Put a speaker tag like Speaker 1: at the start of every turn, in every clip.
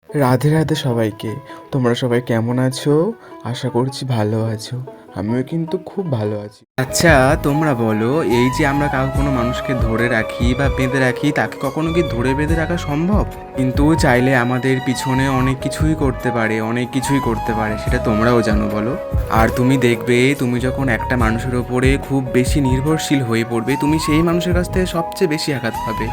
Speaker 1: রাধে রাধে সবাইকে। তোমরা সবাই কেমন আছো? আশা করছি ভালো আছো। আমিও কিন্তু খুব ভালো আছি। আচ্ছা, তোমরা বলো, এই যে আমরা কোনো মানুষকে ধরে রাখি বা বেঁধে রাখি, তাকে কখনো কি ধরে বেঁধে রাখা সম্ভব? কিন্তু চাইলে আমাদের পিছনে অনেক কিছুই করতে পারে, অনেক কিছুই করতে পারে, সেটা তোমরাও জানো বলো। আর তুমি দেখবে, তুমি যখন একটা মানুষের ওপরে খুব বেশি নির্ভরশীল হয়ে পড়বে, তুমি সেই মানুষের কাছ থেকে সবচেয়ে বেশি আঘাত পাবে।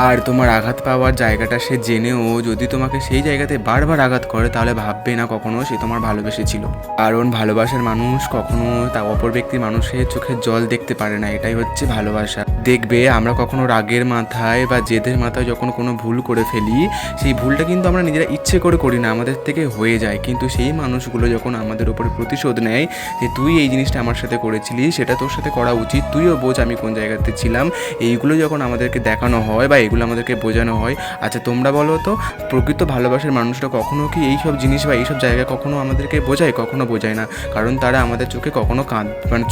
Speaker 1: আর তোমার আঘাত পাওয়ার জায়গাটা সে জেনেও যদি তোমাকে সেই জায়গাতে বারবার আঘাত করে, তাহলে ভাববে না কখনো সে তোমার ভালোবেসেছিল। কারণ ভালোবাসার মানুষ কখনো তা অপর ব্যক্তির মানুষের চোখের জল দেখতে পারে না, এটাই হচ্ছে ভালোবাসা। দেখবে, আমরা কখনো রাগের মাথায় বা জেদের মাথায় যখন কোনো ভুল করে ফেলি, সেই ভুলটা কিন্তু আমরা নিজেরা ইচ্ছে করে করি না, আমাদের থেকে হয়ে যায়। কিন্তু সেই মানুষগুলো যখন আমাদের উপরে প্রতিশোধ নেয় যে তুই এই জিনিসটা আমার সাথে করেছিলি, সেটা তোর সাথে করা উচিত, তুইও বোঝ আমি কোন জায়গাতে ছিলাম, এইগুলো যখন আমাদেরকে দেখানো হয় বা এগুলো আমাদেরকে বোঝানো হয়, আচ্ছা তোমরা বলো তো, প্রকৃত ভালোবাসার মানুষরা কখনো কি এইসব জিনিস বা এইসব জায়গা কখনো আমাদেরকে বোঝায়? কখনো বোঝায় না, কারণ তারা আমাদের চোখে কখনো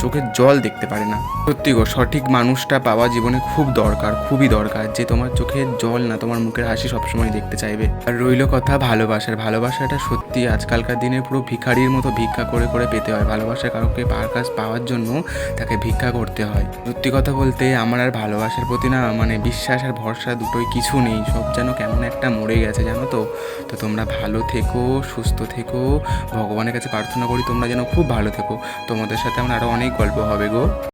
Speaker 1: চোখের জল দেখতে পারে না। সত্যি গো, সঠিক মানুষটা পাওয়া জীবনে খুব দরকার, খুবই দরকার, যে তোমার চোখের জল না, তোমার মুখের হাসি সবসময় দেখতে চাইবে। আর রইল কথা ভালোবাসাটা সত্যি আজকালকার দিনে পুরো ভিখারির মতো ভিক্ষা করে করে পেতে হয়। ভালোবাসা কাউকে কাছ পাওয়ার জন্য তাকে ভিক্ষা করতে হয়। সত্যি কথা বলতে, আমার আর ভালোবাসার প্রতি না বিশ্বাস আর ভরসা দুটোই কিছু নেই, সব যেন কেমন একটা মরে গেছে, জানো তো। তো তোমরা ভালো থেকো, সুস্থ থেকো, ভগবানের কাছে প্রার্থনা করি তোমরা যেন খুব ভালো থেকো। তোমাদের সাথে আমার আরও অনেক গল্প হবে গো।